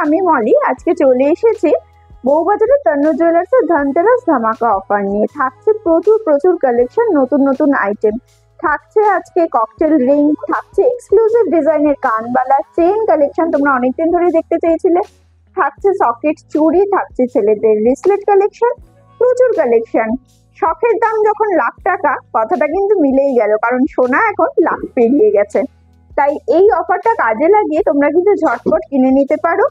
আমি মলি আজকে চলে এসেছি বউবাজারের তন্নু জুয়েলার্সের ধনতেরাস ধামাকা অফার নিয়ে। থাকছে প্রচুর প্রচুর কালেকশন, নতুন নতুন আইটেম থাকছে। আজকে ককটেল রিং থাকছে, এক্সক্লুসিভ ডিজাইনের কানবালা চেইন কালেকশন তোমরা অনেকদিন ধরে দেখতে চেয়েছিলে। থাকছে সকেট চুড়ি, থাকছে ছেলেদের রিসলেট কালেকশন, প্রচুর কালেকশন। শখের দাম যখন লাখ টাকা, কথাটা কিন্তু মিলেই গেল, কারণ সোনা এখন লাখ পেরিয়ে গেছে। তাই এই অফারটা কাজে লাগিয়ে তোমরা কিন্তু ঝটপট কিনে নিতে পারো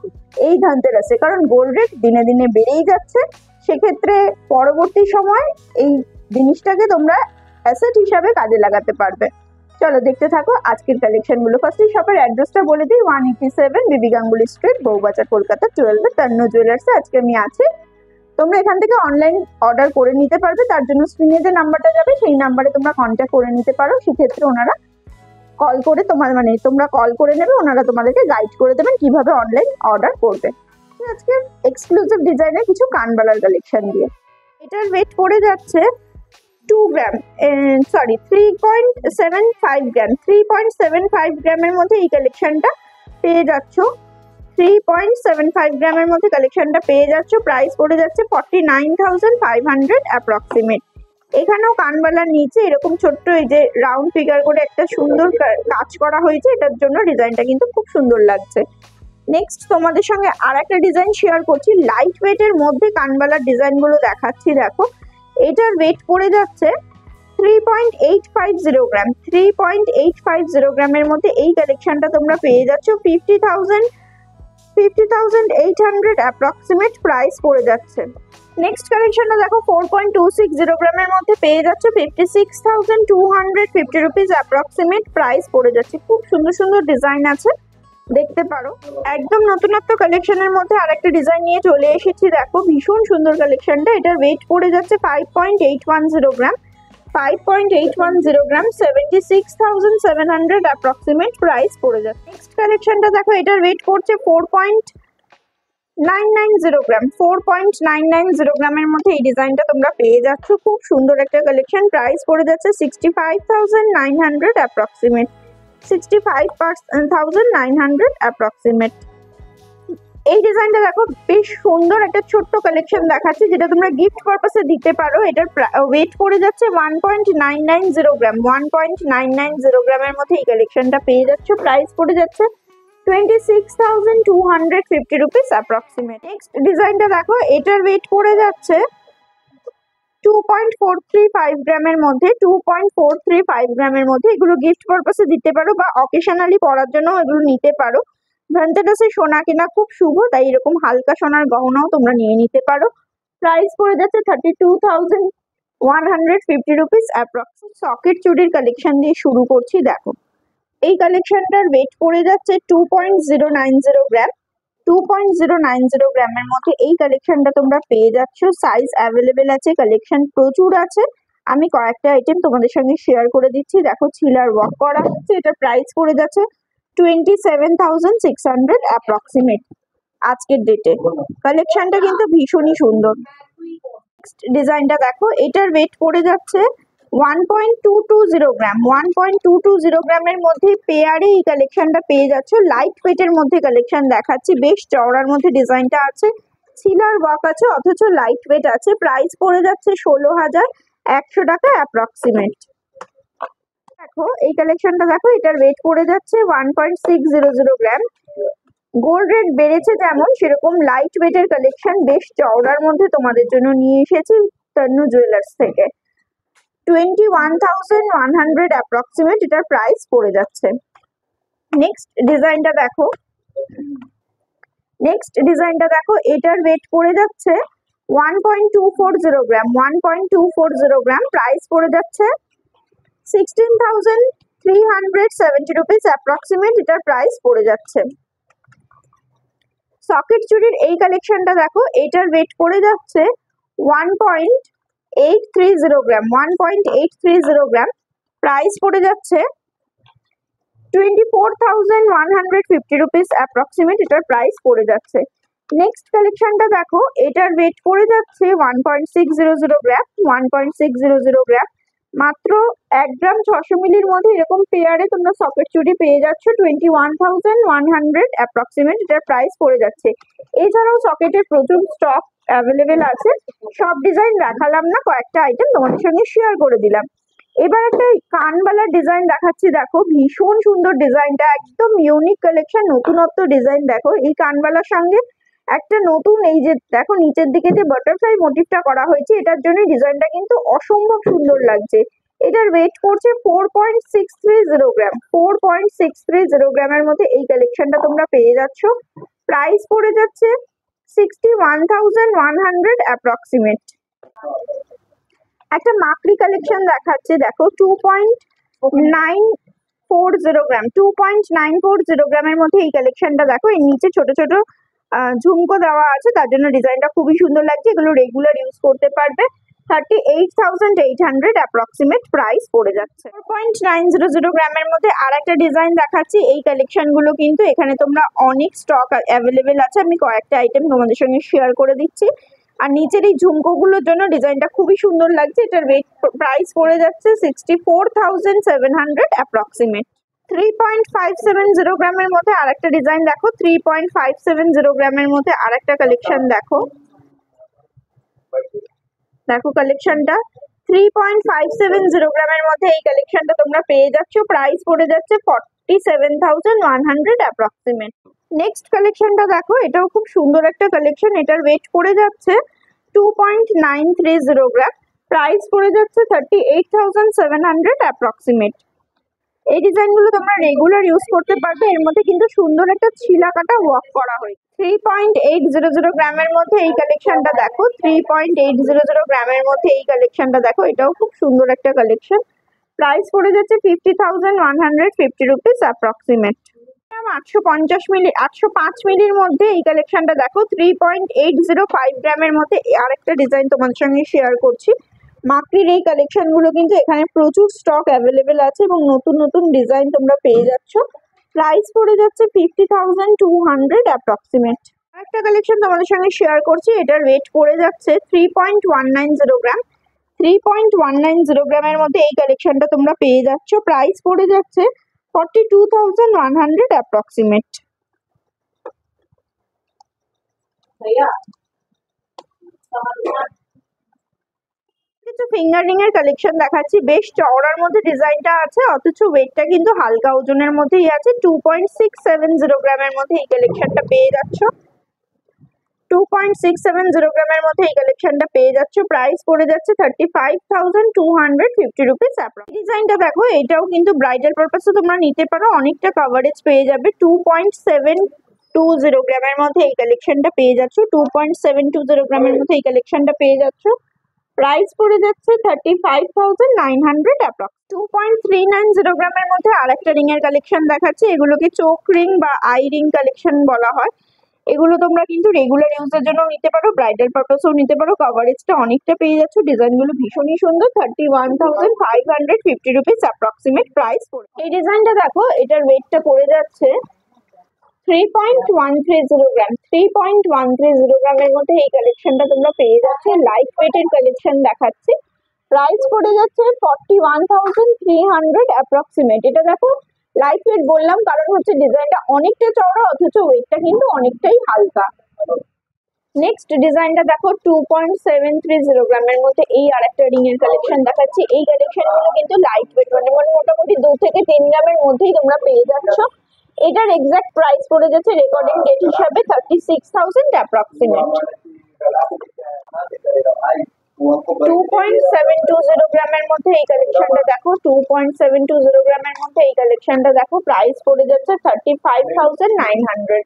এই ধনতেরাসে, কারণ গোল্ড রেট দিনে দিনে বেড়েই যাচ্ছে। সেক্ষেত্রে পরবর্তী সময় এই জিনিসটাকে তোমরা অ্যাসেট হিসাবে কাজে লাগাতে পারবে। চলো দেখতে থাকো আজকের কালেকশন গুলো। ফার্স্টে শপের অ্যাড্রেসটা বলে দিই, 187 বিবি গাঙ্গুলি স্ট্রিট, বউবাজার, কলকাতা 12 তন্নু জুয়েলার্সে আজকে আমি আছি। তোমরা এখান থেকে অনলাইন অর্ডার করে নিতে পারবে, তার জন্য স্ক্রিনে যে নাম্বারটা যাবে সেই নাম্বারে তোমরা কন্ট্যাক্ট করে নিতে পারো। সেক্ষেত্রে ওনারা কল করে তোমরা কল করে নেবে, ওনারা তোমাদেরকে গাইড করে দেবেন কিভাবে অনলাইন অর্ডার করবে। আজকে এক্সক্লুসিভ ডিজাইনের কিছু কানবালার কালেকশন দিয়ে। এটার ওয়েট পড়ে যাচ্ছে 2 গ্রাম, 3.75 গ্রাম, 3.75 গ্রামের মধ্যে এই কালেকশনটা পেয়ে যাচ্ছ। 3.75 গ্রামের মধ্যে কালেকশনটা পেয়ে যাচ্ছ। প্রাইস পড়ে যাচ্ছে 49,500 অ্যাপ্রক্সিমেট। এখানেও কানবালার নিচে এরকম ছোট্ট এই যে রাউন্ড ফিগার করে একটা সুন্দর কাজ করা হয়েছে, এটার জন্য ডিজাইনটা কিন্তু খুব সুন্দর লাগছে। নেক্সট তোমাদের সঙ্গে আর একটা ডিজাইন শেয়ার করছি, লাইট ওয়েটের মধ্যে কানবালার ডিজাইনগুলো দেখাচ্ছি। দেখো এটার ওয়েট পড়ে যাচ্ছে 3.850 গ্রাম, 3.850 গ্রামের মধ্যে এই কালেকশনটা তোমরা পেয়ে যাচ্ছ। 50,800 অ্যাপ্রক্সিমেট প্রাইস পড়ে যাচ্ছে। নেক্সট কালেকশনটা দেখো 4.260 গ্রামের মধ্যে পেয়ে যাচ্ছে। 56,250 রুপিস অ্যাপ্রক্সিমেট প্রাইস পড়ে যাচ্ছে। খুব সুন্দর সুন্দর ডিজাইন আছে, দেখতে পারো। একদম নতুনত্ব কালেকশনের মধ্যে আরেকটা ডিজাইন নিয়ে চলে এসেছি। দেখো ভীষণ সুন্দর কালেকশনটা। এটার ওয়েট পড়ে যাচ্ছে 5.810 গ্রাম, 5.810 গ্রাম, 76,700 অ্যাপ্রক্সিমেট প্রাইস পড়ে যাচ্ছে। নেক্সট কালেকশনটা দেখো, এটার ওয়েট পড়ছে 4.990 গ্রাম, 4.990 গ্রামের মধ্যে এই ডিজাইনটা তোমরা পেয়ে যাচ্ছ। খুব সুন্দর একটা কালেকশন। প্রাইস পড়ে যাচ্ছে 65,900 অ্যাপ্রক্সিমেট, 65,900 অ্যাপ্রক্সিমেট। এই ডিজাইনটা দেখো বেশ সুন্দর একটা ছোট্ট কালেকশন দেখাচ্ছে, যেটা তোমরা গিফট পারপাসে দিতে পারো। এটার ওয়েট পড়ে যাচ্ছে 1.990 গ্রাম, 1.990 গ্রামের মধ্যে এই কালেকশনটা পেয়ে যাচ্ছ। প্রাইস পড়ে যাচ্ছে 26,250 রুপিস অ্যাপ্রক্সিমেট। নেক্সট ডিজাইনটা দেখো, এটার ওয়েট পড়ে যাচ্ছে 2.435 গ্রামের মধ্যে, 2.435 গ্রামের মধ্যে। এগুলো গিফট পারপাসে দিতে পারো বা অকেশনালি পরার জন্য এগুলো নিতে পারো। ধনতেরাসে সোনা কেনা খুব শুভ, তাই এরকম হালকা সোনার গহনাও তোমরা নিয়ে নিতে পারো। প্রাইস পড়ে যাচ্ছে 32,150 রুপিস অ্যাপ্রক্সিমেট। সকেট চুড়ির কালেকশন দিয়ে শুরু করছি। দেখো এই কালেকশনটার ওয়েট পড়ে যাচ্ছে 2.090 গ্রাম, 2.090 গ্রামের মধ্যে এই কালেকশনটা তোমরা পেয়ে যাচ্ছ। সাইজ অ্যাভেলেবেল আছে, কালেকশন প্রচুর আছে। আমি কয়েকটা আইটেম তোমাদের সঙ্গে শেয়ার করে দিচ্ছি। দেখো ছিলার ওয়ার্ক করা হচ্ছে, এটা প্রাইস পড়ে যাচ্ছে 27,600 অ্যাপ্রক্সিমেট আজকের ডেটে। কালেকশনটা কিন্তু ভীষণই সুন্দর। নেক্সট ডিজাইনটা দেখো, এটার ওয়েট পড়ে যাচ্ছে 1.220 গ্রাম, 1.220 গ্রামের মধ্যে পেয়ারে এই কালেকশনটা পেয়ে যাচ্ছ। লাইট ওয়েটের মধ্যে কালেকশন দেখাচ্ছি, বেশ চওড়ার মধ্যে ডিজাইনটা আছে, সিলার ওয়ার্ক আছে, অথচ লাইট ওয়েট আছে। প্রাইস পড়ে যাচ্ছে 16,100 টাকা অ্যাপ্রক্সিমেট। দেখো এই কালেকশনটা দেখো, এটার ওয়েট পড়ে যাচ্ছে 1.600 গ্রাম। গোল্ড রেট বেড়েছে যেমন, সেরকম লাইট ওয়েটের কালেকশন বেশ চওড়ার মধ্যে তোমাদের জন্য নিয়ে এসেছি তন্নু জুয়েলার্স থেকে। 21,100 অ্যাপ্রক্সিমেট এটার প্রাইস পড়ে যাচ্ছে। নেক্সট ডিজাইনটা দেখো, এটার ওয়েট পড়ে যাচ্ছে 1.240 গ্রাম, 1.240 গ্রাম। প্রাইস পড়ে যাচ্ছে 16,370 রুপিস অ্যাপ্রক্সিমেট এটার প্রাইস পড়ে যাচ্ছে। সকেট চুড়ির এই কালেকশনটা দেখো, এটার ওয়েট পড়ে যাচ্ছে 1.830 গ্রাম, 1.830 গ্রাম। প্রাইস পড়ে যাচ্ছে 24,150 রুপিস অ্যাপ্রক্সিমেট এটার প্রাইস পড়ে যাচ্ছে। নেক্সট কালেকশনটা দেখো, এটার ওয়েট পড়ে যাচ্ছে 1.600 গ্রাম, 1.600 গ্রাম। মাত্র 1 গ্রাম 600 মিলির মধ্যে এরকম পেয়ারে তোমরা সকেট চুড়ি পেয়ে যাচ্ছ 21,100 অ্যাপ্রক্সিমেট, এটার প্রাইস পড়ে যাচ্ছে। এছাড়াও সকেটের প্রচুর স্টক অ্যাভেলেবেল আছে, সব ডিজাইন দেখালাম না, কয়েকটা আইটেম তোমাদের সঙ্গে শেয়ার করে দিলাম। এবার একটা কানবালার ডিজাইন দেখাচ্ছি, দেখো ভীষণ সুন্দর ডিজাইনটা, একদম ইউনিক কালেকশন, নতুনত্ব ডিজাইন। দেখো এই কানবালার সঙ্গে একটা নতুন এই যে দেখো নিচের দিকে যে বাটারফ্লাই মোটিভটা করা হয়েছে, এটার জন্য ডিজাইনটা কিন্তু অসম্ভব সুন্দর লাগছে। এটার ওয়েট করছে 4.630 গ্রাম, 4.630 গ্রামের মধ্যে এই কালেকশনটা তোমরা পেয়ে যাচ্ছ। প্রাইস পড়ে যাচ্ছে 61,100 অ্যাপ্রক্সিমেট। একটা মাকড়ি কালেকশন দেখাচ্ছে, দেখো 2.940 গ্রাম, 2.940 গ্রামের মধ্যে এই কালেকশনটা দেখো। এর নিচে ছোট ছোট ঝুমকো দেওয়া আছে, তার জন্য ডিজাইনটা খুবই সুন্দর লাগছে। এগুলো রেগুলার ইউজ করতে পারবে। 38,800 অ্যাপ্রক্সিমেট প্রাইস পড়ে যাচ্ছে। 4.900 গ্রামের মধ্যে আর একটা ডিজাইন দেখাচ্ছি। এই কালেকশন গুলো কিন্তু এখানে তোমরা অনেক স্টক অ্যাভেলেবেল আছে, আমি কয়েকটা আইটেম তোমাদের সঙ্গে শেয়ার করে দিচ্ছি। আর নিচের এই ঝুমকোগুলোর জন্য ডিজাইনটা খুবই সুন্দর লাগছে। এটার ওয়েট প্রাইস পড়ে যাচ্ছে 64,700 অ্যাপ্রক্সিমেট। 3.570 গ্রামের মধ্যে আরেকটা ডিজাইন দেখো, 3.570 গ্রামের মধ্যে আরেকটা কালেকশন দেখো। দেখো কালেকশনটা 3.570 গ্রামের মধ্যে এই কালেকশনটা তোমরা পেয়ে যাচ্ছ। প্রাইস পড়ে যাচ্ছে 47,100 অ্যাপ্রক্সিমেট। নেক্সট কালেকশনটা দেখো, এটাও খুব সুন্দর একটা কালেকশন। এটার ওয়েট পড়ে যাচ্ছে 2.930 গ্রাম, প্রাইস পড়ে যাচ্ছে 38,700 অ্যাপ্রক্সিমেট। এই ডিজাইনগুলো তোমরা রেগুলার ইউজ করতে পারবে। এর মধ্যে কিন্তু সুন্দর একটা ছিলা কাটা ওয়ার্ক করা হয়েছে। 3.800 গ্রামের মধ্যে এই কালেকশনটা দেখো, 3.800 গ্রামের মধ্যে এই কালেকশনটা দেখো। এটাও খুব সুন্দর একটা কালেকশন। প্রাইস পড়ে যাচ্ছে 50,150 রুপিস অ্যাপ্রক্সিমেট। 850 মিলি 805 মিলির মধ্যে এই কালেকশনটা দেখো, 3.805 গ্রামের মধ্যে আরেকটা ডিজাইন তোমাদের সঙ্গে শেয়ার করছি। মাকড়ির এই কালেকশন গুলো কিন্তু এখানে প্রচুর স্টক অ্যাভেলেবেল আছে এবং নতুন নতুন ডিজাইন তোমরা পেয়ে যাচ্ছ। প্রাইস পড়ে যাচ্ছে 50,200 অ্যাপ্রক্সিমেট। আরেকটা কালেকশন তোমাদের সঙ্গে শেয়ার করছি। এটার ওয়েট পড়ে যাচ্ছে 3.190 গ্রাম, 3.190 গ্রামের মধ্যে এই কালেকশনটা তোমরা পেয়ে যাচ্ছ। প্রাইস পড়ে যাচ্ছে 42,100 অ্যাপ্রক্সিমেট। কিছু ফিঙ্গার রিং এর কালেকশন দেখাচ্ছি। বেশ চওড়ার মধ্যে ডিজাইনটা আছে, অথচ ওয়েটটা কিন্তু হালকা ওজনের মধ্যেই আছে। 2.670 গ্রামের মধ্যে এই কালেকশনটা পেয়ে যাচ্ছ। 2.670 গ্রামের মধ্যে এই কালেকশনটা পেয়ে যাচ্ছ। প্রাইস পড়ে যাচ্ছে 35,250 রুপিস অ্যাপ্রক্স। ডিজাইনটা দেখো, এটাও কিন্তু ব্রাইডাল পারপাসে তোমরা নিতে পারো, অনেকটা কভারেজ পেয়ে যাবে। 2.720 গ্রামের মধ্যে এই কালেকশনটা পেয়ে যাচ্ছ। 2.720 গ্রামের মধ্যে এই কালেকশনটা পেয়ে যাচ্ছ। প্রাইস পড়ে যাচ্ছে 35,900 অ্যাপ্রক্স। 2.390 গ্রামের মধ্যে আরেকটা রিং এর কালেকশন দেখাচ্ছি। এগুলোকে চোখ রিং বা আই রিং কালেকশন বলা হয়। এগুলো তোমরা কিন্তু রেগুলার ইউজের জন্য নিতে পারো, ব্রাইডাল পারপাসেও নিতে পারো। কভারেজটা অনেকটা পেয়ে যাচ্ছ। ডিজাইনগুলো ভীষণই সুন্দর। 31,550 রুপিস অ্যাপ্রক্সিমেট প্রাইস পড়ে। এই ডিজাইনটা দেখো, এটার ওয়েটটা পড়ে যাচ্ছে 3.130 গ্রাম, 3.130 গ্রামের মধ্যে এই কালেকশনটা তোমরা পেয়ে যাচ্ছে। লাইট ওয়েটের কালেকশন দেখাচ্ছি। প্রাইস পড়ে যাচ্ছে 41,300 অ্যাপ্রক্সিমেট। এটা দেখো লাইট ওয়েট বললাম কারণ হচ্ছে ডিজাইনটা অনেকটা চওড়া, অথচ ওয়েটটা কিন্তু অনেকটাই হালকা। নেক্সট ডিজাইনটা দেখো, 2.730 গ্রামের মধ্যে এই আরেকটা রিং এর কালেকশন দেখাচ্ছি। এই কালেকশন গুলো কিন্তু লাইট ওয়েট, মানে মোটামুটি 2 থেকে 3 গ্রামের মধ্যেই তোমরা পেয়ে যাচ্ছ। এটার এক্সাক্ট প্রাইস পড়ে যাচ্ছে রেকর্ডিং ডেট হিসাবে 36,000 অ্যাপ্রক্সিমেট। 2.720 গ্রামের মধ্যে এই কালেকশনটা দেখো, 2.720 গ্রামের মধ্যে এই কালেকশনটা দেখো। প্রাইস পড়ে যাচ্ছে 35,900।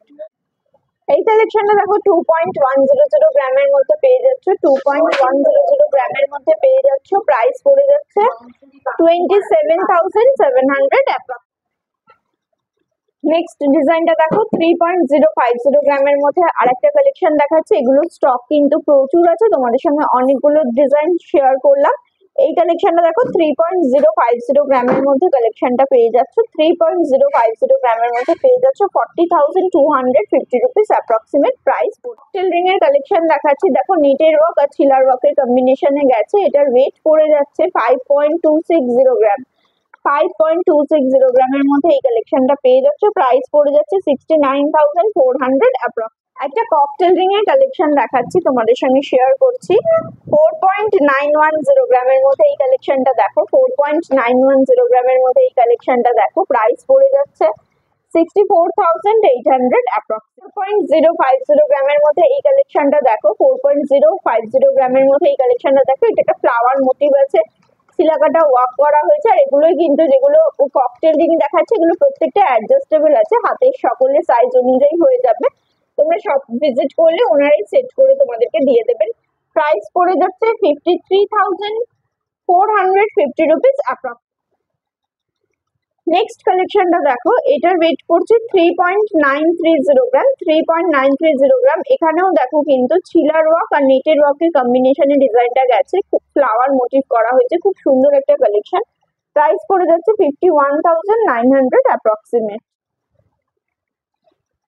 এই কালেকশনটা দেখো 2.100 গ্রামের মধ্যে পেয়ে যাচ্ছ। 2.100 গ্রামের মধ্যে পেয়ে যাচ্ছ। প্রাইস পড়ে যাচ্ছে 27,700 অ্যাপ্রক্স। নেক্সট ডিজাইনটা দেখো, 3.050 গ্রামের মধ্যে আরেকটা কালেকশন দেখাচ্ছে। এগুলো স্টক কিন্তু প্রচুর আছে, তোমাদের সঙ্গে অনেকগুলো ডিজাইন শেয়ার করলাম। এই কালেকশনটা দেখো 3.050 গ্রামের মধ্যে কালেকশনটা পেয়ে যাচ্ছ। 3.050 গ্রামের মধ্যে পেয়ে যাচ্ছ 40,250 rupees approximate price. Cocktail ring এর কালেকশন দেখাচ্ছি, দেখো নিটের ওয়ার্ক আর ছিলার ওয়ার্কের কম্বিনেশনে গেছে। এটার ওয়েট পড়ে যাচ্ছে 5.260 গ্রাম। 5.260 গ্রামের মধ্যে এই কালেকশনটা পেয়ে যাচ্ছ। প্রাইস পড়ে যাচ্ছে 69,400 অ্যাপ্রক্স। একটা ককটেল রিং এর কালেকশন দেখাচ্ছি, তোমাদের সঙ্গে শেয়ার করছি। 4.910 গ্রামের মধ্যে এই কালেকশনটা দেখো। 4.910 গ্রামের মধ্যে এই কালেকশনটা দেখো। প্রাইস পড়ে যাচ্ছে 64,800 অ্যাপ্রক্স। 4.050 গ্রামের মধ্যে এই কালেকশনটা দেখো। 4.050 গ্রামের মধ্যে এই কালেকশনটা দেখো। এটা একটা ফ্লাওয়ার মোটিভ আছে, সিলাকাটা ওয়ার্ক করা হয়েছে। আর এগুলোই কিন্তু যেগুলো ককটেল রিং দেখাচ্ছে, এগুলো প্রত্যেকটা অ্যাডজাস্টেবল আছে, হাতের সকলের সাইজ অনুযায়ী হয়ে যাবে। তোমরা সব ভিজিট করলে ওনারাই সেট করে তোমাদেরকে দিয়ে দেবেন। প্রাইস পড়ে যাচ্ছে 53,450 রুপিস অ্যাপ্রক্স। নেক্সট কালেকশনটা দেখো, এটার ওয়েট করছে 3.930 গ্রাম। 3.930 গ্রাম। এখানেও দেখো কিন্তু ছিলার ওয়ার্ক আর নেটের ওয়ার্কের কম্বিনেশনে ডিজাইনটা গেছে, খুব ফ্লাওয়ার মোটিভ করা হয়েছে, খুব সুন্দর একটা কালেকশন। প্রাইস পড়ে যাচ্ছে 51,900 অ্যাপ্রক্সিমেট।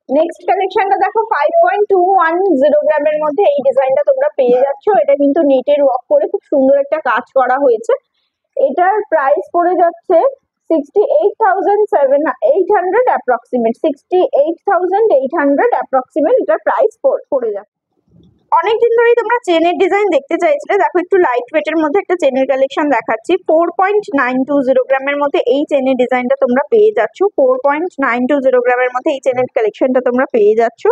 নেক্সট কালেকশনটা দেখো 5.210 গ্রামের মধ্যে এই ডিজাইনটা তোমরা পেয়ে যাচ্ছ। এটা কিন্তু নেটের ওয়ার্ক করে খুব সুন্দর একটা কাজ করা হয়েছে। এটার প্রাইস পড়ে যাচ্ছে 68,800 অ্যাপ্রক্সিমেট। 68,800 অ্যাপ্রক্সিমেট এটার প্রাইস পড়ে যাচ্ছে। অনেকদিন ধরেই তোমরা চেনের ডিজাইন দেখতে চাইছিলে, দেখো একটু লাইট ওয়েটের মধ্যে একটা চেনের কালেকশন দেখাচ্ছি। 4.920 গ্রামের মধ্যে এই চেনের ডিজাইনটা তোমরা পেয়ে যাচ্ছ। 4.920 গ্রামের মধ্যে এই চেনের কালেকশনটা তোমরা পেয়ে যাচ্ছ।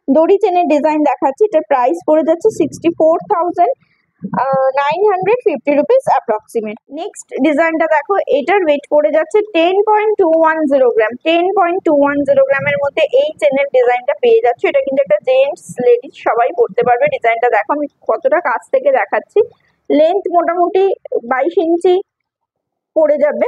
দড়ি চেনের ডিজাইন দেখাচ্ছি, এটার প্রাইস পড়ে যাচ্ছে 64,950 রুপিস অ্যাপ্রক্সিমেট। নেক্সট ডিজাইনটা দেখো, এটার ওয়েট পড়ে যাচ্ছে 10.210 গ্রাম। 10.210 গ্রামের মধ্যে এই চেনের ডিজাইনটা পেয়ে যাচ্ছে। এটা কিন্তু একটা জেন্টস লেডিস সবাই পড়তে পারবে। ডিজাইনটা দেখো, আমি কতটা কাছ থেকে দেখাচ্ছি। লেন্থ মোটামুটি 22 ইঞ্চি পড়ে যাবে।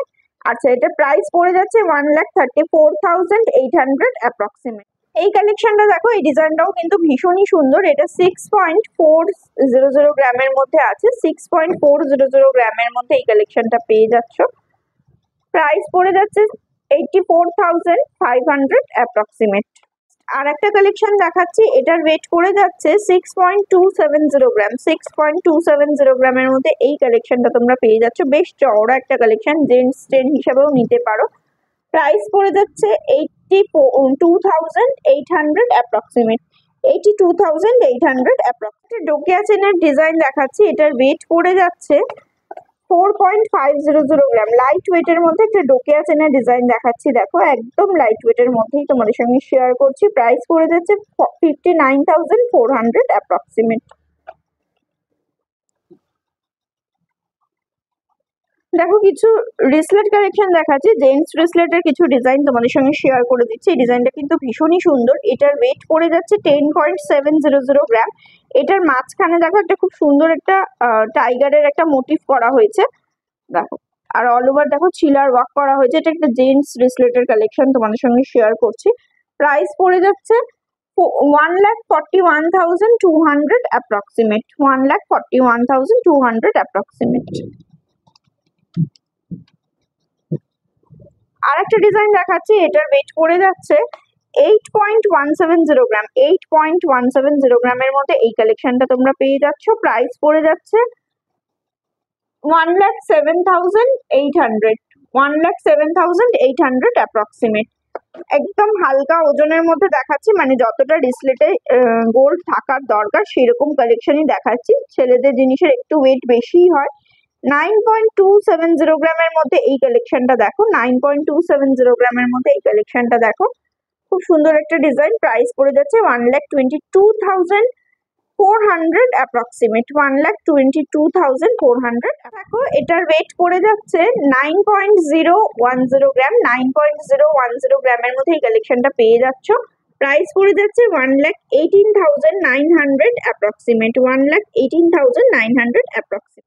আচ্ছা, এটা প্রাইস পড়ে যাচ্ছে 1,34,800 অ্যাপ্রক্সিমেট। এই কালেকশনটা দেখো, এই ডিজাইনটাও কিন্তু ভীষণই সুন্দর। এটা 6.400 গ্রামের মধ্যে আছে। 6.400 গ্রামের মধ্যে এই কালেকশনটা পেয়ে যাচ্ছ। প্রাইস পড়ে যাচ্ছে 84,500 অ্যাপ্রক্সিমেট। আর একটা কালেকশন দেখাচ্ছি, এটার ওয়েট পড়ে যাচ্ছে 6.270 গ্রাম। 6.270 গ্রামের মধ্যে এই কালেকশনটা তোমরা পেয়ে যাচ্ছ। বেশ চওড়া একটা কালেকশন, জেন্টস চেন হিসেবেও নিতে পারো। প্রাইস পড়ে যাচ্ছে 82,800 অ্যাপ্রক্সিমেট। 82,800 অ্যাপ্রক্সিমেট। ডোকিয়া চেনের ডিজাইন দেখাচ্ছি, এটার ওয়েট পড়ে যাচ্ছে 4.500 গ্রাম। লাইট ওয়েটের মধ্যে একটা ডোকিয়া চেনের ডিজাইন দেখাচ্ছি, দেখো একদম লাইট ওয়েটের মধ্যেই তোমাদের সঙ্গে শেয়ার করছি। প্রাইস পড়ে যাচ্ছে 59,400 অ্যাপ্রক্সিমেট। দেখো কিছু রিসলেট কালেকশন দেখাচ্ছি, জেন্টস রিসলেটের কিছু ডিজাইন তোমাদের সঙ্গে শেয়ার করে দিচ্ছি। এই ডিজাইনটা কিন্তু ভীষণই সুন্দর। এটার ওয়েট পড়ে যাচ্ছে 10.700 গ্রাম। এটার মাঝখানে দেখো একটা খুব সুন্দর একটা টাইগারের একটা মোটিভ করা হয়েছে, দেখো। আর অল ওভার দেখো ছিলার ওয়ার্ক করা হয়েছে। এটা একটা জেন্টস রিসলেটের কালেকশন তোমাদের সঙ্গে শেয়ার করছি। প্রাইস পড়ে যাচ্ছে 1,41,200 অ্যাপ্রক্সিমেট। 1,41,200 অ্যাপ্রক্সিমেট। আর একটা ডিজাইন দেখাচ্ছি, এটার ওয়েট পড়ে যাচ্ছে 8.170 গ্রাম। 8.170 গ্রামের মধ্যে এই কালেকশনটা তোমরা পেয়ে যাচ্ছ। প্রাইস পড়ে যাচ্ছে 1,07,800। 1,07,800 অ্যাপ্রক্সিমেট। একদম হালকা ওজনের মধ্যে দেখাচ্ছি, মানে যতটা রিসলেটে গোল্ড থাকার দরকার সেরকম কালেকশনই দেখাচ্ছি। ছেলেদের জিনিসের একটু ওয়েট বেশিই হয়। 9.270 গ্রামের মধ্যে এই কালেকশনটা দেখো। 9.270 গ্রামের মধ্যে এই কালেকশনটা দেখো, খুব সুন্দর একটা ডিজাইন। প্রাইস পড়ে যাচ্ছে 1,22,400 অ্যাপ্রক্সিমেট। 1,22,400। দেখো এটার ওয়েট পড়ে যাচ্ছে 9.010 গ্রাম। 9.010 গ্রামের মধ্যে এই কালেকশনটা পেয়ে যাচ্ছ। প্রাইস পড়ে যাচ্ছে 1,18,900 অ্যাপ্রক্সিমেট। 1,18,900 অ্যাপ্রক্সিমেট।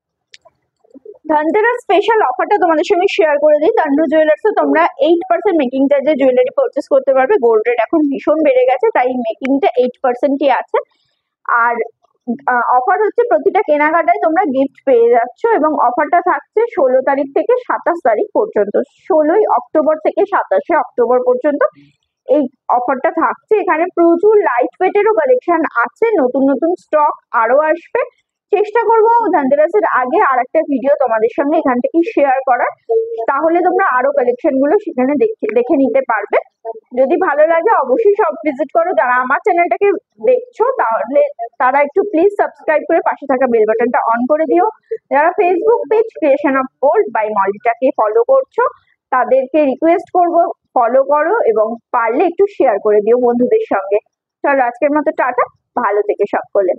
ধনতেরাস স্পেশাল অফারটা তোমাদের সঙ্গে শেয়ার করে দিই। তান্ডু জুয়েলার্সে তোমরা 8% মেকিং চার্জে জুয়েলারি পারচেস করতে পারবে। গোল্ড রেট এখন ভীষণ বেড়ে গেছে, তাই মেকিংটা 8%ই আছে। আর অফার হচ্ছে প্রতিটা কেনাকাটায় তোমরা গিফট পেয়ে যাচ্ছ, এবং অফারটা থাকছে 16 তারিখ থেকে 27 তারিখ পর্যন্ত। 16ই অক্টোবর থেকে 27শে অক্টোবর পর্যন্ত এই অফারটা থাকছে। এখানে প্রচুর লাইট ওয়েটেরও কালেকশন আছে, নতুন নতুন স্টক আরো আসবে। চেষ্টা করবো ধনতেরাসের আগে আর একটা ভিডিও তোমাদের সঙ্গে এখান থেকে শেয়ার করার, তাহলে তোমরা আরো কালেকশন গুলো সেখানে দেখে নিতে পারবে। যদি ভালো লাগে অবশ্যই সব ভিজিট করো। যারা আমার চ্যানেলটাকে দেখছো তাহলে তারা একটু প্লিজ সাবস্ক্রাইব করে পাশে থাকা বেল বাটনটা অন করে দিও। যারা Facebook page creation of gold by মলিটাকে ফলো করছো তাদেরকে রিকোয়েস্ট করব ফলো করো, এবং পারলে একটু শেয়ার করে দিও বন্ধুদের সঙ্গে। চলো আজকের মতো টাটা, ভালো থেকে সকলে।